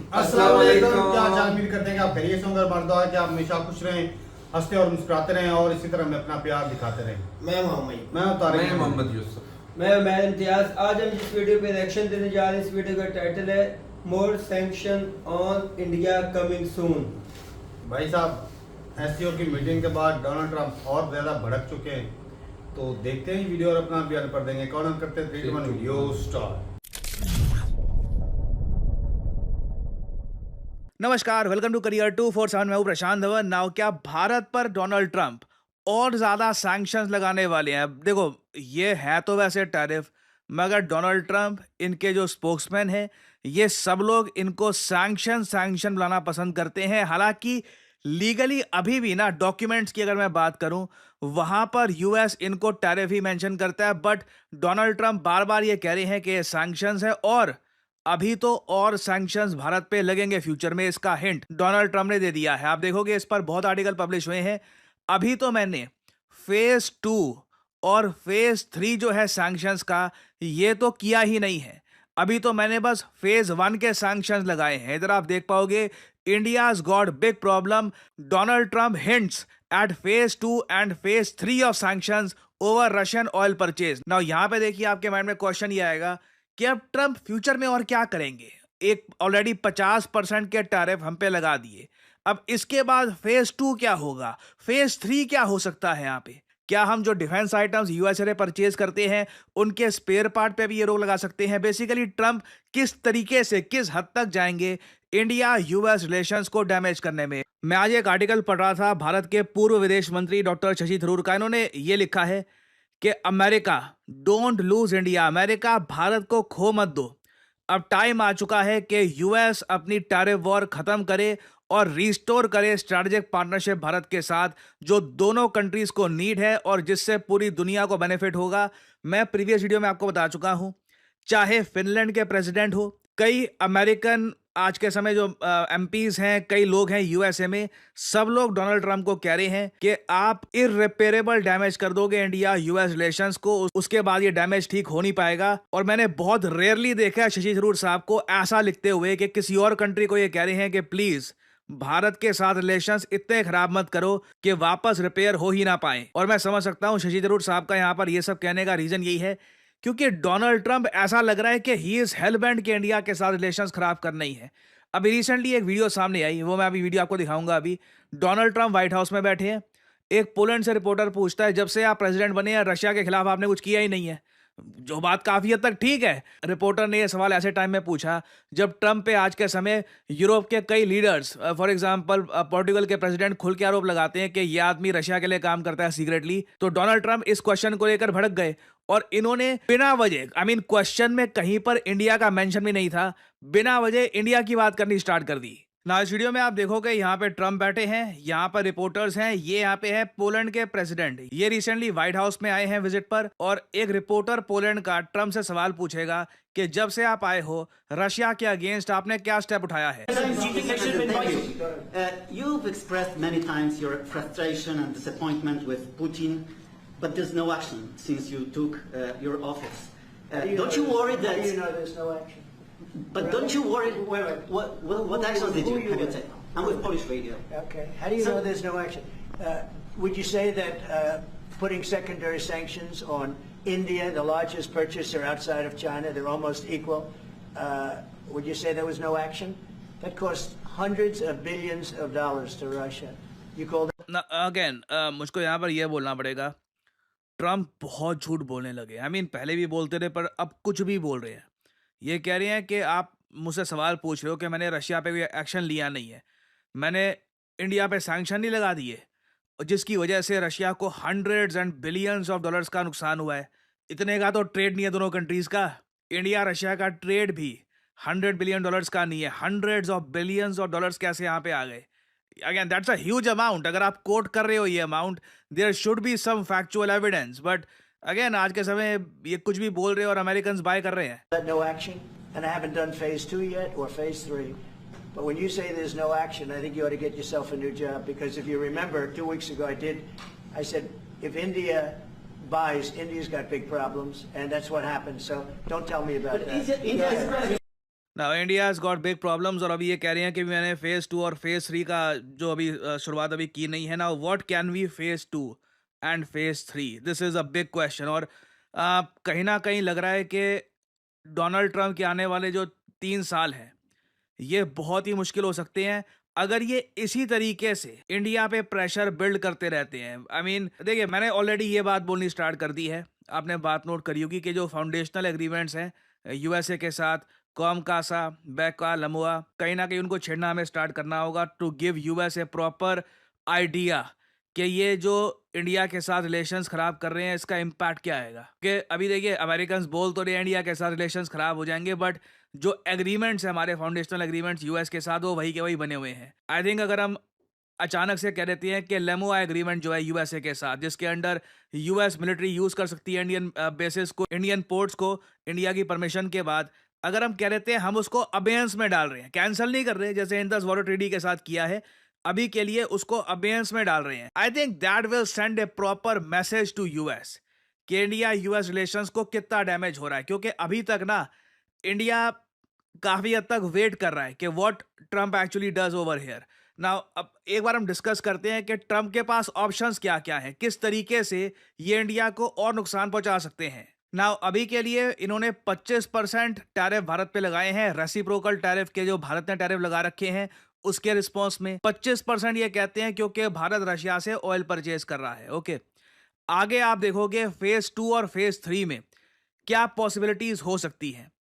अस्सलाम वालेकुम। क्या हाल? उम्मीद करते हैं कि आप खैरियत से होंगे और मर्द कि आप हमेशा खुश रहें, हंसते और मुस्कुराते रहें और इसी तरह हमें अपना प्यार दिखाते रहें। मैं मोहम्मद मैं तारिक मैं मोहम्मद यूसुफ। मैं इम्तियाज। आज हम जिस वीडियो पे रिएक्शन देने जा रहे हैं, इस वीडियो का टाइटल है more sanction on India coming soon. भाई साहब, एससीओ की मीटिंग के बाद डोनाल्ड ट्रंप और ज़्यादा भड़क चुके हैं, तो देखते हैं वीडियो और अपना बयान कर देंगे। कौन हम करते हैं 3 2 1 वीडियो स्टार्ट। नमस्कार, वेलकम टू करियर 247। मैं हूं प्रशांत धवन। नाउ क्या भारत पर डोनाल्ड ट्रंप और ज्यादा सैंक्शंस लगाने वाले हैं? देखो, ये है तो वैसे टैरिफ, मगर डोनाल्ड ट्रंप, इनके जो स्पोक्समैन हैं, ये सब लोग इनको सैंक्शन बुलाना पसंद करते हैं। हालांकि लीगली अभी भी ना, डॉक्यूमेंट्स की अगर मैं बात करूं, वहां पर यूएस इनको टैरिफ ही मेंशन करता है, बट डोनाल्ड ट्रंप बार बार ये कह रहे हैं कि ये सैंक्शंस है और अभी तो और सैंक्शंस भारत पे लगेंगे फ्यूचर में। इसका हिंट डोनाल्ड ट्रंप ने दे दिया है। आप देखोगे इस पर बहुत आर्टिकल पब्लिश हुए हैं। अभी तो मैंने फेज 2 और फेज 3 जो है सैंक्शंस का, ये तो किया ही नहीं है। अभी तो मैंने बस फेज 1 के सैंक्शंस लगाए हैं। इधर आप देख पाओगे, India's got big problem, Donald Trump hints at phase 2 and phase 3 of sanctions over Russian oil purchase. Now यहां पे देखिए, आपके माइंड में क्वेश्चन ये आएगा कि अब ट्रंप फ्यूचर में और क्या करेंगे। एक ऑलरेडी 50% के टैरिफ हम पे लगा दिए, अब इसके बाद फेज 2 क्या होगा, फेज 3 क्या हो सकता है? यहाँ पे क्या हम जो डिफेंस आइटम्स यूएसए से परचेज करते हैं, उनके स्पेयर पार्ट पे भी ये रोक लगा सकते हैं? बेसिकली ट्रंप किस तरीके से, किस हद तक जाएंगे इंडिया यूएस रिलेशंस को डैमेज करने में? मैं आज एक आर्टिकल पढ़ रहा था भारत के पूर्व विदेश मंत्री डॉक्टर शशि थरूर का। इन्होंने ये लिखा है कि America don't lose India, America Bharat को खो मत दो। अब टाइम आ चुका है कि यूएस अपनी टैरिफ वॉर खत्म करे और रिस्टोर करे स्ट्रैटेजिक पार्टनरशिप भारत के साथ, जो दोनों कंट्रीज को नीड है और जिससे पूरी दुनिया को बेनिफिट होगा। मैं प्रीवियस वीडियो में आपको बता चुका हूं, चाहे फिनलैंड के प्रेसिडेंट हो, कई अमेरिकन आज के समय जो एमपीज हैं, कई लोग हैं यूएसए में, सब लोग डोनाल्ड ट्रंप को कह रहे हैं कि आप इररिपेरेबल डैमेज कर दोगे इंडिया यूएस रिलेशंस को, उसके बाद ये डैमेज ठीक हो नहीं पाएगा। और मैंने बहुत रेयरली देखा है शशि थरूर साहब को ऐसा लिखते हुए कि किसी और कंट्री को ये कह रहे हैं कि प्लीज भारत के साथ रिलेशंस इतने खराब मत करो कि वापस रिपेयर हो ही ना पाए। और मैं समझ सकता हूं शशि थरूर साहब का यहाँ पर ये सब कहने का रीजन यही है, क्योंकि डोनाल्ड ट्रंप ऐसा लग रहा है कि ही इज हेलबेंट के इंडिया के साथ रिलेशंस खराब करना ही है। अभी रिसेंटली एक वीडियो सामने आई, वो मैं अभी वीडियो आपको दिखाऊंगा। अभी डोनाल्ड ट्रंप व्हाइट हाउस में बैठे हैं, एक पोलैंड से रिपोर्टर पूछता है, जब से आप प्रेसिडेंट बने हैं रशिया के खिलाफ आपने कुछ किया ही नहीं है, जो बात काफी हद तक ठीक है। रिपोर्टर ने यह सवाल ऐसे टाइम में पूछा जब ट्रंप पे आज के समय यूरोप के कई लीडर्स, फॉर एग्जांपल पोर्टुगल के प्रेसिडेंट, खुल के आरोप लगाते हैं कि यह आदमी रशिया के लिए काम करता है सीक्रेटली। तो डोनाल्ड ट्रंप इस क्वेश्चन को लेकर भड़क गए और इन्होंने बिना वजह, क्वेश्चन में कहीं पर इंडिया का मेंशन भी नहीं था, बिना वजह इंडिया की बात करनी स्टार्ट कर दी। ना इस वीडियो में आप देखोगे, यहाँ पे ट्रंप बैठे हैं, यहाँ पर रिपोर्टर्स हैं, ये यहाँ पे है पोलैंड के प्रेसिडेंट, ये रिसेंटली व्हाइट हाउस में आए हैं विजिट पर। और एक रिपोर्टर पोलैंड का ट्रंप से सवाल पूछेगा कि जब से आप आए हो रशिया के अगेंस्ट आपने क्या स्टेप उठाया है? You've expressed many times your frustration and disappointment with Putin, but there's no action since you took your office. Don't you worry that? How do you know there's no action? But don't you worry? What actions did you have you taken? I'm with Polish Radio. Okay. How do you know there's no action? Would you say that putting secondary sanctions on India, the largest purchaser outside of China, they're almost equal? Would you say there was no action? That cost hundreds of billions of dollars to Russia. You call that? Again मुझको यहाँ पर यह बोलना पड़ेगा, Trump बहुत झूठ बोलने लगे। पहले भी बोलते थे, पर अब कुछ भी बोल रहे हैं। ये कह रहे हैं कि आप मुझसे सवाल पूछ रहे हो कि मैंने रशिया पे कोई एक्शन लिया नहीं है, मैंने इंडिया पे सैंक्शन नहीं लगा दिए, जिसकी वजह से रशिया को hundreds and billions of dollars का नुकसान हुआ है। इतने का तो ट्रेड नहीं है दोनों कंट्रीज का। इंडिया रशिया का ट्रेड भी $100 बिलियन का नहीं है, hundreds of billions of dollars कैसे यहाँ पे आ गए? Again that's a huge amount. अगर आप कोट कर रहे हो ये amount, there should be some factual evidence, but again आज के समय ये कुछ भी बोल रहे हैं और अमेरिकन बाय कर रहे हैं। No action, and I haven't done phase 2 yet or phase 3. But when you say there's no action, I think you ought to get yourself a new job, because if you remember 2 weeks ago I said if India buys, India's got big problems, and that's what happened. So don't tell me about that. India is now India has got big problems और अभी ये कह रहे हैं कि मैंने phase 2 और phase 3 का जो अभी शुरुआत अभी की नहीं है। Now what can V phase 2 and phase 3, this is a big question. और कहीं ना कहीं लग रहा है कि डोनाल्ड ट्रंप के आने वाले जो 3 साल हैं ये बहुत ही मुश्किल हो सकते हैं अगर ये इसी तरीके से इंडिया पे प्रेशर बिल्ड करते रहते हैं। आई मीन देखिए, मैंने ऑलरेडी ये बात बोलनी स्टार्ट कर दी है, आपने बात नोट करी होगी कि जो फाउंडेशनल एग्रीमेंट्स हैं यूएसए के साथ, कॉम कासा, बैका, लमुआ, कहीं ना कहीं उनको छेड़ना हमें स्टार्ट करना होगा to give US a proper idea कि ये जो इंडिया के साथ रिलेशंस खराब कर रहे हैं इसका इम्पैक्ट क्या आएगा। कि अभी देखिए, अमेरिकन बोल तो रहे हैं इंडिया के साथ रिलेशंस खराब हो जाएंगे, बट जो एग्रीमेंट्स है हमारे फाउंडेशनल एग्रीमेंट्स यूएस के साथ, वो वही के वही बने हुए हैं। आई थिंक अगर हम अचानक से कह देते हैं कि लेमुआ एग्रीमेंट जो है यूएसए के साथ, जिसके अंडर यूएस मिलिट्री यूज कर सकती है इंडियन बेसिस को, इंडियन पोर्ट्स को इंडिया की परमिशन के बाद, अगर हम कह देते हैं हम उसको अबेयंस में डाल रहे हैं, कैंसिल नहीं कर रहे हैं जैसे इंडस वाटर ट्रीटी के साथ किया है, अभी के लिए उसको अबेयंस में डाल रहे हैं, I think that will send a proper message to US कि इंडिया यूएस रिलेशंस को कितना डैमेज हो रहा है। क्योंकि अभी तक ना इंडिया काफी हद तक वेट कर रहा है कि what Trump actually does over here. Now अब एक बार हम डिस्कस करते हैं कि ट्रम्प के पास ऑप्शंस क्या क्या हैं, किस तरीके से ये इंडिया को और नुकसान पहुंचा सकते हैं। नाउ अभी के लिए इन्होंने 25% टैरिफ भारत पे लगाए हैं, रेसिप्रोकल टैरिफ के जो भारत ने टैरिफ लगा रखे हैं उसके रिस्पॉन्स में 25% ये कहते हैं क्योंकि भारत रशिया से ऑयल परचेज कर रहा है। ओके, आगे आप देखोगे फेज 2 और फेज 3 में क्या पॉसिबिलिटीज हो सकती हैं।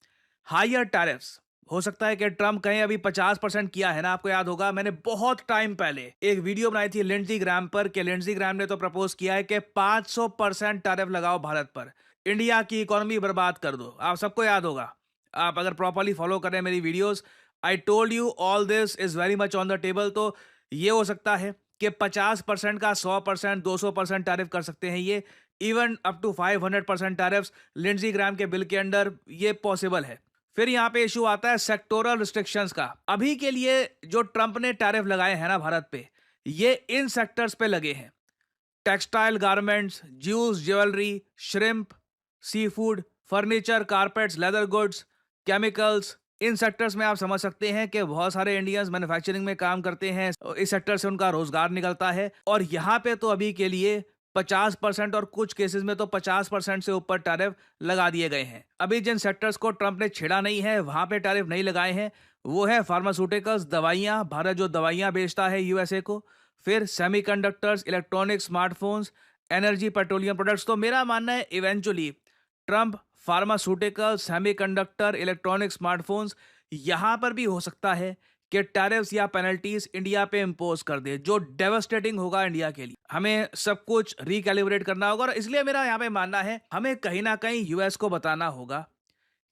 हायर टैरिफ्स हो सकता है कि ट्रम्प कहें, अभी 50% किया है ना, आपको याद होगा मैंने बहुत टाइम पहले एक वीडियो बनाई थी लिंडजी ग्राम पर कि लिंडजी ग्राम ने तो प्रपोज किया है कि 500% टैरिफ लगाओ भारत पर, इंडिया की इकोनॉमी बर्बाद कर दो। आप सबको याद होगा, आप अगर प्रॉपरली फॉलो करें मेरी videos, I told you all this is very much on the table. तो ये हो सकता है कि 50% का 100%, 200% टैरिफ कर सकते हैं ये, इवन अप टू 500% टैरिफ्स लिंडजी ग्राम के बिल के अंडर ये पॉसिबल है। फिर यहाँ पे इशू आता है सेक्टोरल रिस्ट्रिक्शंस का। अभी के लिए जो ट्रंप ने टैरिफ लगाए हैं ना भारत पे, ये इन सेक्टर्स पे लगे हैं, textile, garments, juice, jewellery, shrimp, sea food, furniture, carpets, leather goods, chemicals. इन सेक्टर्स में आप समझ सकते हैं कि बहुत सारे इंडियंस मैन्युफैक्चरिंग में काम करते हैं, इस सेक्टर से उनका रोजगार निकलता है। और यहाँ पे तो अभी के लिए 50% और कुछ केसेस में तो 50% से ऊपर टैरिफ लगा दिए गए हैं। अभी जिन सेक्टर्स को ट्रंप ने छेड़ा नहीं है, वहां पे टैरिफ नहीं लगाए हैं, वो है फार्मास्यूटिकल्स, दवाइयां, भारत जो दवाइयां बेचता है यूएसए को, फिर semiconductors, electronics, smartphones, energy, petroleum products. तो मेरा मानना है eventually Trump pharmaceutical, semiconductor, electronic, smartphones, यहां पर भी हो सकता है कि टैरिफ्स या पेनल्टीज इंडिया पे इंपोज कर दे, जो डेवास्टेटिंग होगा इंडिया के लिए। हमें सब कुछ रिकैलिब्रेट करना होगा और इसलिए मेरा यहाँ पे मानना है हमें कहीं ना कहीं यूएस को बताना होगा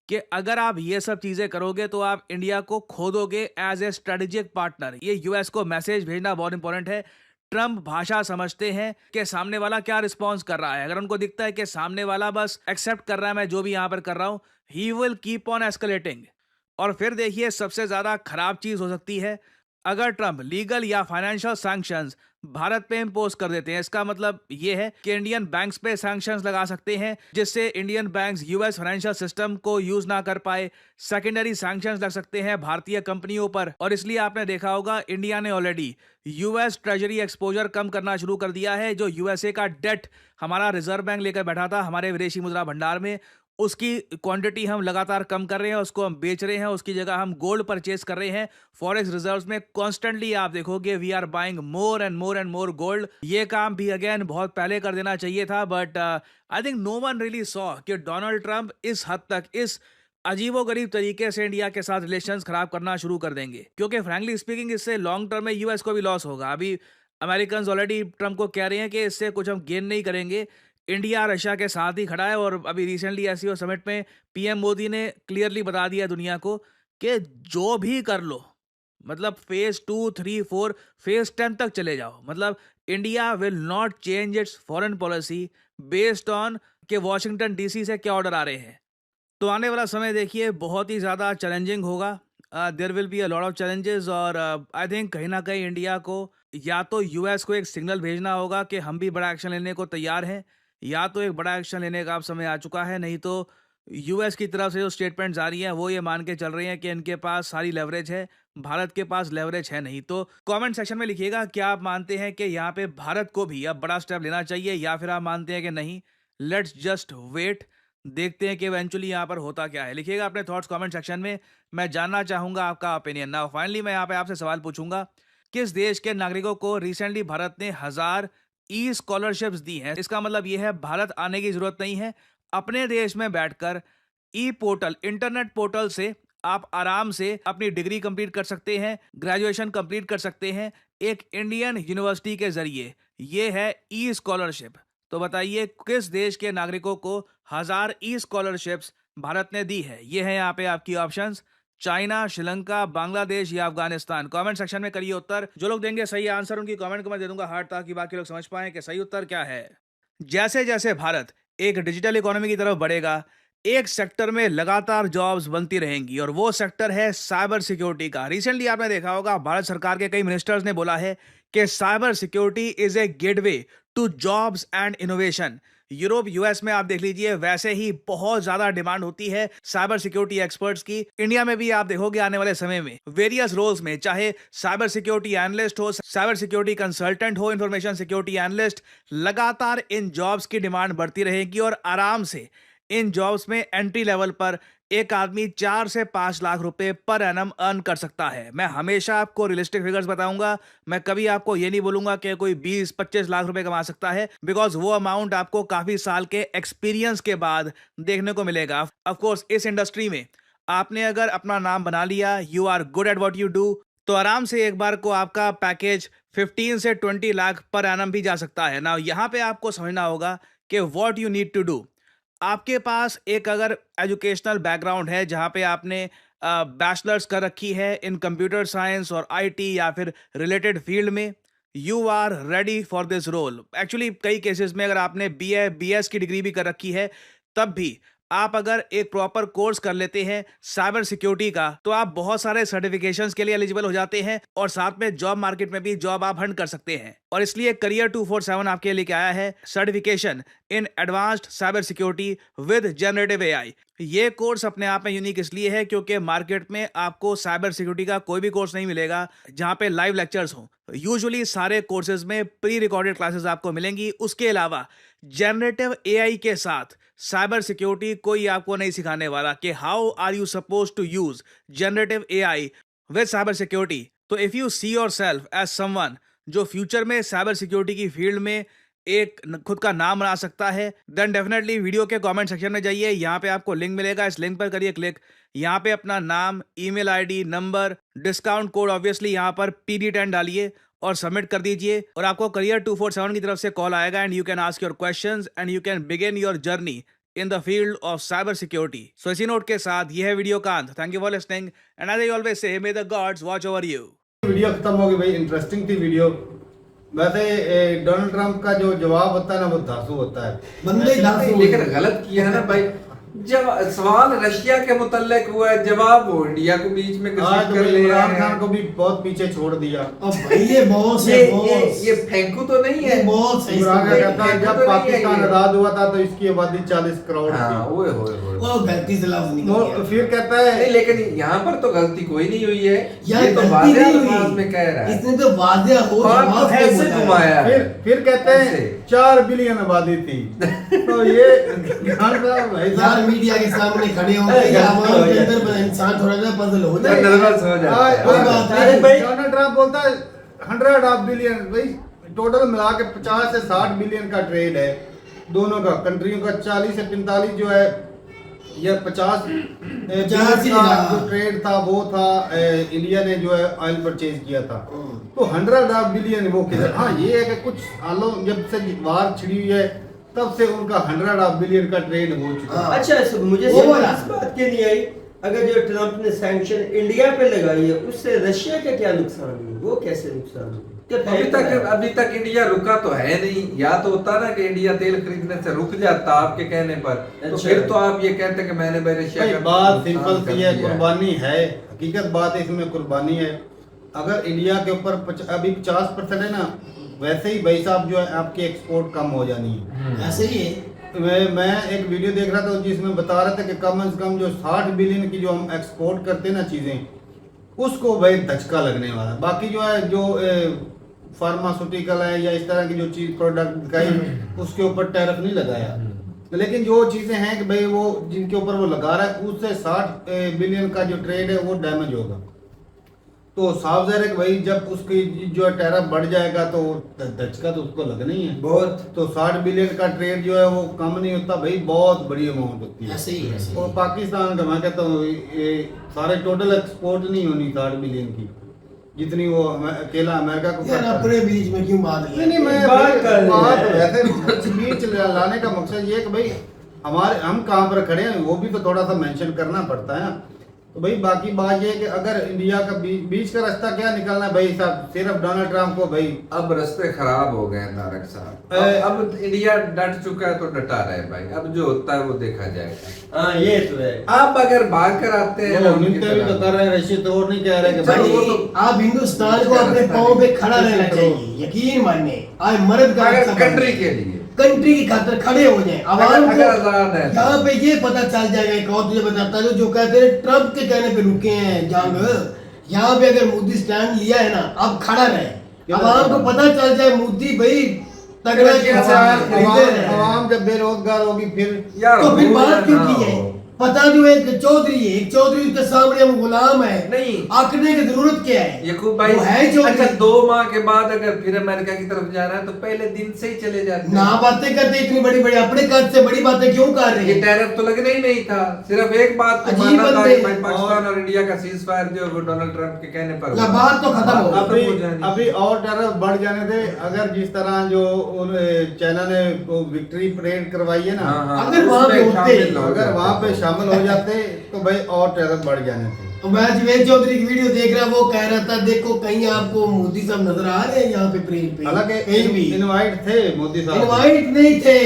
कि अगर आप ये सब चीजें करोगे तो आप इंडिया को खो दोगे एज ए स्ट्रेटेजिक पार्टनर। ये यूएस को मैसेज भेजना बहुत इंपॉर्टेंट है। ट्रंप भाषा समझते हैं कि सामने वाला क्या रिस्पॉन्स कर रहा है। अगर उनको दिखता है कि सामने वाला बस एक्सेप्ट कर रहा है मैं जो भी यहां पर कर रहा हूं, he will keep on escalating. और फिर देखिए, सबसे ज्यादा खराब चीज हो सकती है अगर ट्रंप लीगल या फाइनेंशियल सैंक्शंस भारत पे इंपोज कर देते हैं। इसका मतलब यह है कि इंडियन बैंक्स पे सैंक्शंस लगा सकते हैं, जिससे Indian banks US financial system को यूज ना कर पाए। सेकेंडरी सैंक्शंस लग सकते हैं भारतीय कंपनियों पर। और इसलिए आपने देखा होगा इंडिया ने ऑलरेडी यूएस ट्रेजरी एक्सपोजर कम करना शुरू कर दिया है। जो यूएसए का डेट हमारा रिजर्व बैंक लेकर बैठा था हमारे विदेशी मुद्रा भंडार में, उसकी क्वांटिटी हम लगातार कम कर रहे हैं, उसको हम बेच रहे हैं, उसकी जगह हम गोल्ड परचेज कर रहे हैं। फॉरेक्स रिजर्व्स में कॉन्स्टेंटली आप देखोगे we are buying more and more gold. ये काम भी अगेन बहुत पहले कर देना चाहिए था, but I think no one really saw कि डोनाल्ड ट्रंप इस हद तक, इस अजीबोगरीब तरीके से इंडिया के साथ रिलेशंस खराब करना शुरू कर देंगे। क्योंकि फ्रैंकली स्पीकिंग इससे लॉन्ग टर्म में यूएस को भी लॉस होगा। अभी अमेरिकन ऑलरेडी ट्रंप को कह रहे हैं कि इससे कुछ हम गेन नहीं करेंगे, इंडिया रशिया के साथ ही खड़ा है। और अभी रिसेंटली एससीओ समिट में पीएम मोदी ने क्लियरली बता दिया दुनिया को कि जो भी कर लो, मतलब फेज 2, 3, 4, फेज 10 तक चले जाओ, मतलब India will not change it's foreign policy based on कि वॉशिंगटन डीसी से क्या ऑर्डर आ रहे हैं। तो आने वाला समय देखिए बहुत ही ज़्यादा चैलेंजिंग होगा। There will be a lot of challenges और आई थिंक कहीं ना कहीं इंडिया को या तो यूएस को एक सिग्नल भेजना होगा कि हम भी बड़ा एक्शन लेने को तैयार हैं, या तो एक बड़ा एक्शन लेने का अब समय आ चुका है, नहीं तो यूएस की तरफ से जो स्टेटमेंट्स आ रही हैं वो ये मान के चल रही हैं कि इनके पास सारी लेवरेज है, भारत के पास लेवरेज है नहीं। तो कमेंट सेक्शन में लिखिएगा क्या आप मानते हैं कि यहाँ पे भारत को भी अब बड़ा स्टेप लेना चाहिए या फिर आप मानते हैं कि नहीं। लेट्स जस्ट वेट, देखते हैं कि इवेंचुअली यहाँ पर होता क्या है। लिखिएगा अपने थॉट्स कमेंट सेक्शन में, मैं जानना चाहूंगा आपका ओपिनियन। नाउ फाइनली मैं यहाँ पे आपसे सवाल पूछूंगा, किस देश के नागरिकों को रिसेंटली भारत ने 1000 ई स्कॉलरशिप्स दी हैं? इसका मतलब ये है भारत आने की जरूरत नहीं है, अपने देश में बैठकर ई पोर्टल, इंटरनेट पोर्टल से आप आराम से अपनी डिग्री कंप्लीट कर सकते हैं, ग्रेजुएशन कंप्लीट कर सकते हैं एक इंडियन यूनिवर्सिटी के जरिए। ये है ई स्कॉलरशिप। तो बताइए किस देश के नागरिकों को 1000 ई स्कॉलरशिप्स भारत ने दी है? ये है यहाँ पे आपकी ऑप्शंस, चाइना, श्रीलंका, बांग्लादेश या अफगानिस्तान। कमेंट सेक्शन में करिए उत्तर। जो लोग देंगे सही आंसर उनकी कमेंट को मैं दे दूंगा हार्ट, ताकि बाकी लोग समझ पाएं कि सही उत्तर क्या है। जैसे जैसे भारत एक डिजिटल इकोनॉमी की तरफ बढ़ेगा, एक सेक्टर में लगातार जॉब्स बनती रहेंगी और वो सेक्टर है साइबर सिक्योरिटी का। रिसेंटली आपने देखा होगा भारत सरकार के कई मिनिस्टर्स ने बोला है कि cyber security is a gateway to jobs and innovation. Europe, US में आप देख लीजिए, वैसे ही बहुत ज्यादा डिमांड होती है साइबर सिक्योरिटी एक्सपर्ट्स की। इंडिया में भी आप देखोगे आने वाले समय में वेरियस रोल्स में, चाहे साइबर सिक्योरिटी एनालिस्ट हो, साइबर सिक्योरिटी कंसल्टेंट हो, इंफॉर्मेशन सिक्योरिटी एनालिस्ट, लगातार इन जॉब्स की डिमांड बढ़ती रहेगी और आराम से इन जॉब्स में एंट्री लेवल पर एक आदमी 4 से 5 लाख रुपए पर एनम अर्न कर सकता है। मैं हमेशा आपको रियलिस्टिक फिगर्स बताऊंगा, मैं कभी आपको ये नहीं बोलूंगा कि कोई 20-25 लाख रुपए कमा सकता है, बिकॉज वो अमाउंट आपको काफी साल के एक्सपीरियंस के बाद देखने को मिलेगा। ऑफ कोर्स इस इंडस्ट्री में आपने अगर अपना नाम बना लिया, you are good at what you do, तो आराम से एक बार को आपका पैकेज 15 से 20 लाख पर एनम भी जा सकता है ना। यहाँ पे आपको समझना होगा कि what you need to do. आपके पास एक अगर एजुकेशनल बैकग्राउंड है जहाँ पे आपने बैचलर्स कर रखी है इन कंप्यूटर साइंस और आईटी या फिर रिलेटेड फील्ड में, you are ready for this role. Actually कई केसेस में अगर आपने बीए, बीएस की डिग्री भी कर रखी है, तब भी आप अगर एक प्रॉपर कोर्स कर लेते हैं साइबर सिक्योरिटी का, तो आप बहुत सारे सर्टिफिकेशंस के लिए एलिजिबल हो जाते हैं और साथ में जॉब मार्केट में भी जॉब आप हंट कर सकते हैं। और इसलिए करियर 247 आपके लिए आया है certification in advanced cyber security with generative AI. ये कोर्स अपने आप में यूनिक इसलिए है क्योंकि मार्केट में आपको साइबर सिक्योरिटी का कोई भी कोर्स नहीं मिलेगा जहां पे लाइव लेक्चर्स हो। यूजुअली सारे कोर्सेज में प्री रिकॉर्डेड क्लासेस आपको मिलेंगी। उसके अलावा जनरेटिव एआई के साथ साइबर सिक्योरिटी कोई आपको नहीं सिखाने वाला कि how are you suppose to use generative AI with cyber security. तो if you see yourself as someone जो फ्यूचर में साइबर सिक्योरिटी की फील्ड में एक खुद का नाम बना सकता है, देन डेफिनेटली वीडियो के कमेंट सेक्शन में जाइए, यहाँ पे आपको लिंक मिलेगा, इस लिंक पर करिए क्लिक। यहाँ पे अपना नाम, email ID, number, discount code obviously यहाँ पर PD10 डालिए और सबमिट कर दीजिए और आपको करियर 247 की तरफ से कॉल आएगा and you can ask your questions and you can begin your journey in the field of cyber security. So इसी नोट के साथ ये है वीडियो का अंत। Thank you for listening and as I always say, may the gods watch over you. Video खत्म हो गई भाई, इंटरेस्टिंग थी वीडियो। वैसे डोनाल्ड ट्रंप का जो जवाब होता है ना वो धांसू होता है, बंदे धांसू, लेकिन गलत किया है ना भाई। जब सवाल रशिया के मुतल्लिक हुआ है, जवाब वो इंडिया को बीच में घसीट कर ले इमरान आए खान हैं। को भी बहुत पीछे छोड़ दिया। अब भाई ये बॉस है, बॉस ये फेंकू तो नहीं है, बॉस है। इमरान खान कहता है फेंकू जब तो नहीं है पाकिस्तान ये। आजाद हुआ था तो इसकी आबादी 40 करोड़ हाँ, थी। ओए होए होए। वो गलती से लफ्ज निकल वो गया। फिर कहता नहीं, है लेकिन यहाँ पर तो गलती कोई नहीं हुई है, यार ये तो गलती वाज़ेह नहीं अल्फाज हुई। में कह रहा है। इसने तो वाज़ेह हो बात तो जवाब ऐसे बताया। घुमाया है। फिर कहते हैं ऐसे। 4 बिलियन आबादी थी। तो ये खान साहब भाई यार साहब मीडिया के सामने खड़े होकर अरे आवाम गलती हो के जाती अंदर इंसान थोड़ा सा पजल हो तो जाए। नर्वस हो जाता है। कोई बात नहीं। अरे भाई- डोनाल्ड ट्रंप बोलता है 100 बिलियन, भाई टोटल मिला के 50 से 60 बिलियन का ट्रेड है दोनों का, कंट्रियों का। 40 से 45 जो है ये 50 ही का लगा। जो ट्रेड था वो था इंडिया ने जो है ऑयल परचेज किया था। तो 100 बिलियन वो किधर। हाँ ये है कि कुछ सालों जब से वार छिड़ी हुई है तब से उनका 100 बिलियन का ट्रेड हो चुका है। अच्छा, मुझे वो समझ बोला। इस बात की नहीं आई, अगर जो ट्रंप ने सैंक्शन इंडिया पे लगाई है उससे रशिया का क्या नुकसान है? वो कैसे नुकसान है? अभी तक इंडिया रुका तो है नहीं। या तो होता ना कि इंडिया तेल खरीदने से रुक जाता आपके कहने पर, तो अच्छा। फिर तो आप ये कहते कि मैंने भाई रशिया भाई का बात नुकसान सिंपल कर सी है, दिया। कुर्बानी है, हकीकत बात है, इसमें कुर्बानी है। अगर इंडिया के ऊपर अभी 50% है ना, वैसे ही भाई साहब जो है आपकी एक्सपोर्ट कम हो जानी है। ऐसे ही है। मैं एक वीडियो देख रहा था जिसमें बता रहे थे कि कम से कम जो 60 बिलियन की जो हम एक्सपोर्ट करते हैं ना चीज़ें, उसको भाई धचका लगने वाला है। बाकी जो है जो फार्मास्यूटिकल है या इस तरह की जो चीज़ प्रोडक्ट दिखाई उसके ऊपर टैरिफ नहीं लगाया, लेकिन जो चीज़ें हैं कि भाई वो जिनके ऊपर वो लगा रहा है उससे 60 बिलियन का जो ट्रेड है वो डैमेज होगा। तो साफ ज़ाहिर है कि भाई जब उसकी जो है टैरिफ बढ़ जाएगा तो धचका तो उसको लगना ही है बहुत। तो 60 बिलियन का ट्रेड जो है वो कम नहीं होता भाई, बहुत बड़ी अमाउंट होती है। ऐसे ही है। और पाकिस्तान का मैं कहता हूँ ये सारे टोटल एक्सपोर्ट नहीं होनी 60 बिलियन की जितनी वो अकेला अमेरिका को यार अपने बीच में क्यों बात नहीं नहीं मैं बात कर रहे बात हैं। वैसे बीच लाने का मकसद ये है कि भाई हम कहाँ पर खड़े हैं वो भी तो थोड़ा सा मेंशन करना पड़ता है। तो भाई बाकी बात ये है कि अगर इंडिया का बीच का रास्ता क्या निकलना है भाई साहब, सिर्फ डोनाल्ड ट्रम्प को भाई अब रास्ते खराब हो गए हैं तारक साहब। अब इंडिया डट चुका है तो डटा रहे भाई, अब जो होता है वो देखा जाएगा। हाँ ये तो है। आप अगर भाग कर आते हैं वो मिलते भी तो कर रहे हैं, रशीद और नहीं कह रहे कि चलो, भाई वो तो- आप हिंदुस्तान को अपने पाँव पे खड़ा रहना चाहिए, यकीन मानिए। आज मर्द का अगर अच्छा कंट्री काम है। के लिए कंट्री की खातिर खड़े हो जाए। आवाम को अगर आजाद है तो। यहाँ पे ये पता चल जाएगा, एक और तुझे बताता हूँ, जो कहते हैं ट्रम्प के कहने पे रुके हैं जंग, यहाँ पे अगर मोदी स्टैंड लिया है ना, अब खड़ा रहे। आवाम को पता चल जाए मोदी भाई तगड़ा के आवाम जब बेरोजगार होगी फिर यार तो फिर हो बात या क्यों ना की है? हो। पता जो एक चौधरी है, एक चौधरी उसके सामने वो गुलाम है, नहीं। आंकने की जरूरत क्या है? यकूब भाई वो है चौधरी। अच्छा 2 माह के बाद अगर फिर अमेरिका की तरफ जा रहा है तो पहले दिन से ही चले जाते ना हैं। बातें करते इतनी बड़ी बड़ी अपने कद से बड़ी बातें क्यों कर रहे ये हैं? टैरिफ तो लगना ही नहीं था, सिर्फ एक बात तो अजीब मानना था बंदे। कि भाई पाकिस्तान और इंडिया का सीज फायर जो है वो डोनाल्ड ट्रम्प के कहने पर या हुआ। बात तो खत्म हो अब गई। हो जानी। अभी और टैरिफ बढ़ जाने थे। अगर जिस तरह जो चाइना ने विक्ट्री परेड करवाई है ना, हाँ, हाँ, अगर वहाँ पे उसमें होते, शामिल हो अगर जाते वहाँ पे तो। शामिल हो जाते तो भाई और टैरिफ बढ़ जाने थे। तो मैं जुवेद चौधरी की वीडियो देख रहा, वो कह रहा था देखो कहीं आपको मोदी साहब नजर आ रहे हैं यहाँ पे परेड पे? हालांकि कहीं भी इनवाइट थे मोदी साहब, इनवाइट नहीं थे।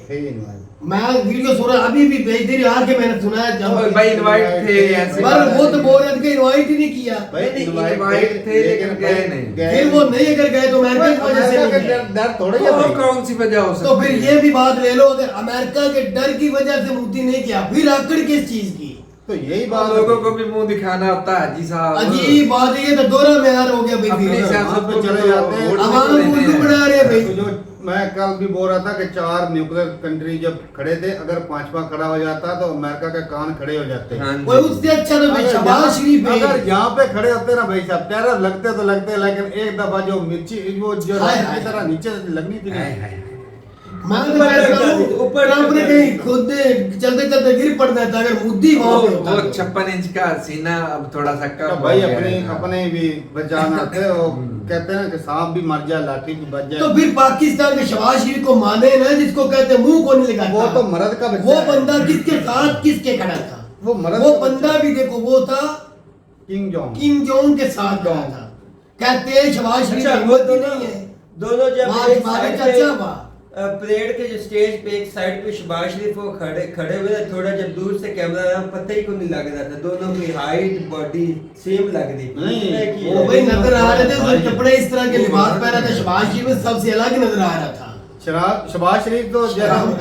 थे इनवाइट। मैं वीडियो सुन रहा, अभी भी बेजती आके मैंने सुना है और भाई इनवाइट थे ऐसे पर वो तो बोल रहे थे कि इनवाइट ही नहीं किया। भाई नहीं, इनवाइट इनवाइट थे, लेकिन भाई गए नहीं। फिर वो नहीं अगर गए तो अमेरिका की वजह से नहीं गए। डर थोड़े तो है और भाई। कौन सी वजह हो सकती तो फिर है? ये भी बात ले लो, अगर अमेरिका के डर की वजह से मोदी नहीं किया, फिर आकड़ किस चीज की? तो यही और बात लोगों को भी मुंह दिखाना होता है जी साहब। अजीब बात है, ये तो दोहरा मेयार हो गया भाई। अपनी फिर सियासत वहाँ पे को चले भी जाते हैं। वोट नहीं आवाम देते उल्लू हैं। बना रहे हैं भाई। तो जो मैं कल भी बोल रहा था कि 4 न्यूक्लियर कंट्री जब खड़े थे, अगर 5वां खड़ा हो जाता तो अमेरिका के कान खड़े हो जाते। हाँ जी। वो उससे अच्छा तो भाई शहबाज शरीफ है। अगर यहाँ पे खड़े होते ना भाई साहब, टैरिफ लगते तो लगते, लेकिन एक दफा जो मिर्ची वो जो हाय, रॉकेट हाय। की तरह नीचे से लगनी थी हाय, ना। हाय। मैं तो कहता हूँ ऊपर ट्रम्प ने कहीं खुद चलते चलते गिर पड़ता था अगर मोदी वहां पे होता वो तो। 56 इंच का सीना अब थोड़ा सा तो कम भाई हो गया अपने है। अपने भी बचाना थे। वो कहते हैं कि सांप भी मर जाए लाठी भी बच तो जाए। फिर पाकिस्तान के शहबाज शरीफ को माने ना, जिसको कहते हैं मुंह को नहीं लगाता। वो तो मर्द का बच्चा वो है। बंदा किसके साथ किसके खड़ा था? वो मर्द वो का बच्चा बंदा है। भी देखो, वो था किंग जॉन्ग। किम जोंग के साथ खड़ा था। कहते हैं शहबाज शरीफ अच्छा, हिम्मत ही दोनों नहीं है। दोनों जब वहाँ एक हमारे साइड चाचा पे, वहाँ। परेड के जो स्टेज पे एक साइड पे शहबाज शरीफ वो खड़े हुए थे, थोड़ा जब दूर से कैमरा आया पता ही को नहीं लग रहा था, दोनों की हाइट बॉडी सेम लग रही थी। नहीं, उसमें कि- वो भाई नजर आ रहे थे, भाई। उसके कपड़े इस तरह के लिबास पहना था, शहबाज शरीफ में सबसे अलग नजर आ रहा था। शबाज शरीफ तो तो शहबाज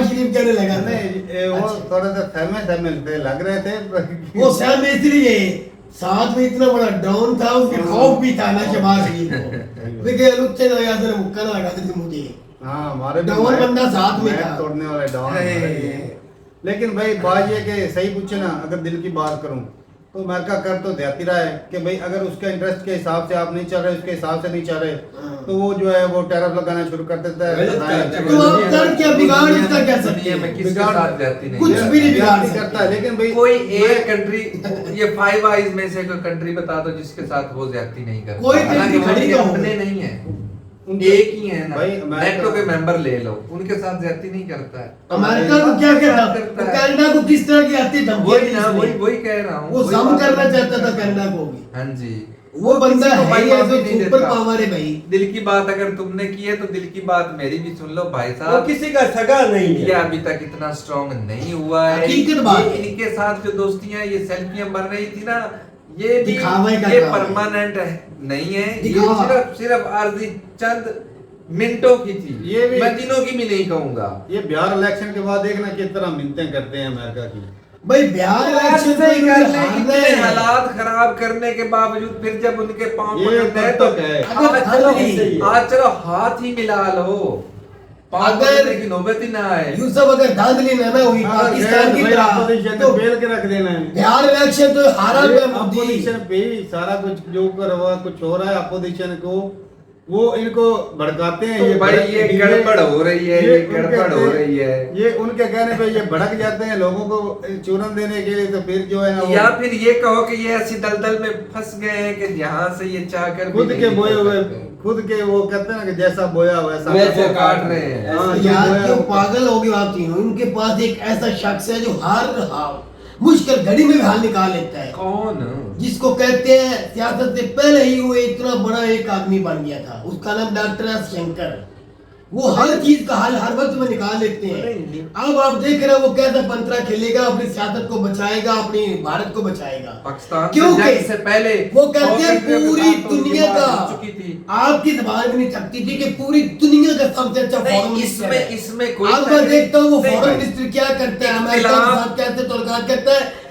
शरीफ कहने लगा था। नहीं वो थोड़ा सा सहमे थे लग रहे थे। वो सहम इसलिए साथ में इतना बड़ा डाउन था, उसके खौफ भी था ना शहबाज शरीफ को। देखिए लुच्चे ना याद से मुक्का ना लगा देते मुझे। हाँ हमारे भी डाउन मैच- बंदा साथ में मैच था। तोड़ने वाले डाउन है। हमारे भी हैं। लेकिन भाई बात ये कि सही पूछे ना, अगर दिल की बात करूं तो अमेरिका कर तो देती रहा है कि भाई अगर उसके इंटरेस्ट के हिसाब से आप नहीं चल रहे, उसके हिसाब से नहीं चल रहे, तो वो जो है वो टैरिफ लगाना शुरू कर देता है। गलत बताएं। करता है। तो आप कर क्या बिगाड़ इसका क्या सकते दुनिया में हैं? किसके बिगाड़- साथ जाती नहीं कुछ है। भी नहीं बिगाड़ नहीं करता है, लेकिन भाई कोई एक कंट्री, ये 5 आइज में से कोई कंट्री बता दो जिसके साथ वो ज्यादती नहीं करता। कोई हालांकि कंट्री खड़ी उनके तो हो। अपने नहीं है, उनके- एक ही है ना भाई, भाई अमेरिका- नेटो के मेंबर ले लो, उनके साथ ज्यादती नहीं करता है। अमेरिका को क्या कहता? वो कनाडा को किस तरह की आती धमकी वही दी ना, इसने? वही कह रहा हूँ। वो वही सम बात करना है। चाहता था कनाडा को भी। हाँ जी, वो बंदा किसी को है भाई ही माफी ऐसे नहीं सुपर देता। पावर है भाई। दिल की बात अगर तुमने की है तो दिल की बात मेरी भी सुन लो भाई वो साहब। किसी का सगा नहीं है। इंडिया अभी तक इतना स्ट्रॉन्ग नहीं हुआ है। हकीकत बात ये है। इनके साथ जो दोस्तियां, ये सेल्फियां बन रही थी ना, ये भी दिखावे का ये काम है। परमानेंट नहीं है। ये दिखावा। सिर्फ आरजी चंद मिनटों की थी, ये भी- मैं दिनों की भी नहीं कहूंगा। ये बिहार इलेक्शन के बाद देखना किस तरह मिन्नतें करते हैं अमेरिका की। भाई बिहार इलेक्शन ऐसे ही में करने, हारना इतने है। हालात खराब करने के बावजूद फिर जब उनके पांव ये पकड़ते हैं तो तब तक है। आज चलो हाथ ही मिला लो, पांव अगर- पकड़ने की नौबत ही ना आए। यूसुफ अगर धांधली न हुई पाकिस्तान की तरह अपोजिशन तो को बेल के रख देना है। बिहार इलेक्शन तो हारा पे मोदी। अपोजिशन पे ही सारा कुछ जो कर रहा कुछ हो रहा है अपोजिशन को, वो इनको भड़काते हैं। तो भाई ये गड़बड़ हो रही है, ये उनके गड़बड़ हो रही है। ये उनके कहने पे ये भड़क जाते हैं लोगों को चूरन देने के लिए, तो फिर जो है ना वो या फिर ये कहो कि ये ऐसी दलदल में फंस गए हैं कि यहाँ से ये चाहकर भी खुद के नहीं बोए निकल हुए, सकते। खुद के वो कहते हैं ना कि जैसा बोया वैसा वैसे काट रहे हैं। हाँ, जो यार बोया क्यों वो- पागल हो गए आप तीनों? इनके पास एक ऐसा शख्स है जो हर मुश्किल घड़ी में भी हाल निकाल लेता है, कौन? जिसको कहते हैं सियासत से पहले ही वो इतना बड़ा एक आदमी बन गया था। उसका नाम डॉक्टर एस शंकर। वो हर चीज का हल हर वक्त में निकाल लेते हैं। अब आप देख रहे हो वो कैसा पंतरा खेलेगा, अपनी सियासत को बचाएगा, अपनी भारत को बचाएगा। पाकिस्तान से क्योंकि जंग से पहले वो कहते हैं 100 पूरी के बाद तो दुनिया उनकी का बात हो चुकी थी। आपकी जबान भी नहीं सकती थी कि पूरी दुनिया का सबसे अच्छा नहीं, फॉरेन मिनिस्टर है। इसमें कोई आज मैं देखता हूँ वो नहीं फॉरेन भाई। मिनिस्टर क्या करते हैं, अमेरिका इख्तिलाफ- के साथ कैसे तल्लुकात करता है,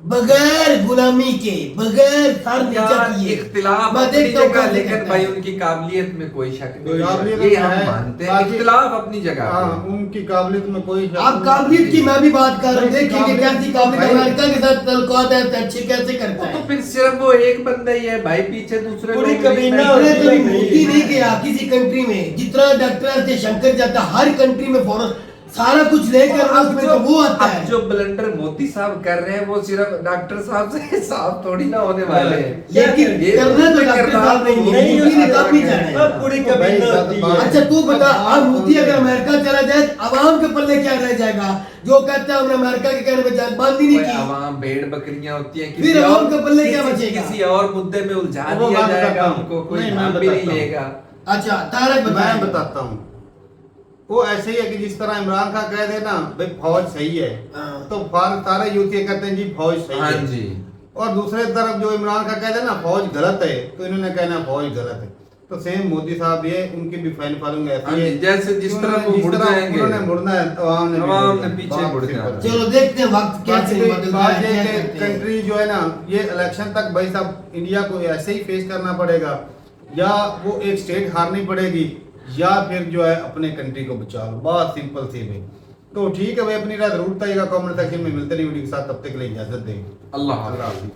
बगैर गुलामी के, बगैर सर नीचा यार किए। इख्तिलाफ मैं अपनी देखता हूँ जगह, कैसे लेकिन करता भाई है। उनकी काबिलियत में कोई शक नहीं काबिलियत है, ये में हम है। मानते हैं। बाकी- इख्तिलाफ अपनी जगह हाँ, पे। उनकी काबिलियत में कोई शक आप नहीं। काबिलियत की मैं भी बात कर रहा हूँ। नहीं, देखिए कि काबिलियत- कैसी काबिलियत भाई- अमेरिका के साथ तल्लुकात है, अच्छे कैसे करता तो है। फिर सिर्फ वो एक बंदा ही है भाई, पीछे दूसरे पूरी लोग नहीं कबीना बैठे। उन्होंने होती कभी है, मोदी नहीं किया किसी कंट्री में, जितना डॉक्टर से शंकर जाता है, हर कंट्री में फौरन सारा कुछ लेकर उसमें तो वो आता अब है। जो ब्लंडर मोदी साहब कर रहे हैं वो सिर्फ डॉक्टर साहब से साफ थोड़ी ना होने वाले हैं। लेकिन ये करना तो उनके डॉक्टर किरदार साहब नहीं है, नहीं मोदी ने होता काम नहीं है। जाना है। अब पूरी तो भाई, कबीना होती है। अच्छा तू बता, अब मोदी अगर अमेरिका चला जाए अवाम के पल्ले क्या रह जाएगा? जो कहता है हमने अमेरिका के कहने पे जान बंद ही नहीं कोई की। आवाम भेड़ बकरियां होती हैं, फिर आवाम का पल्ले क्या बचेगा? किसी और मुद्दे में उलझा वो दिया मैं जाएगा बताता हूँ। उनको, कोई नहीं, मैं नाम भी नहीं बताता हूँ। लेगा। अच्छा तारक मैं बताएं। बताता हूँ। वो ऐसे ही है कि जिस तरह इमरान खान कह देना भाई फौज सही है, हाँ। तो सारे यूथ ये कहते हैं जी फौज सही हाँ है। जी। और दूसरे तरफ जो इमरान खान कहते हैं ना फौज गलत है, तो इन्होंने कहना फौज गलत है। तो सेम मोदी साहब ये उनकी भी फैन फॉलोइंग हाँ ऐसी जी, है। जैसे जिस उन्होंने- तरह वो जिस मुड़ तरह जाएंगे, उन्होंने मुड़ना है, अवाम ने भी अवाम मुड़ना ने है। पीछे बात मुड़ सिंपल जाना। है। चलो देखते हैं वक्त कैसे बदलता बात है, ये क्या कि करते हैं। कंट्री जो है ना ये इलेक्शन तक भाई साहब इंडिया को ऐसे ही फेस करना पड़ेगा, या वो एक स्टेट हारनी पड़ेगी, या फिर जो है अपने कंट्री को बचा लो। बात सिंपल सी भाई। तो ठीक है भाई, अपनी रात जरूर बताइएगा कमेंट सेक्शन में। मिलते नहीं वीडियो के साथ, तब तक के लिए इजाजत दें। अल्लाह अल्लाह हाफ़िज़। हाफिज़।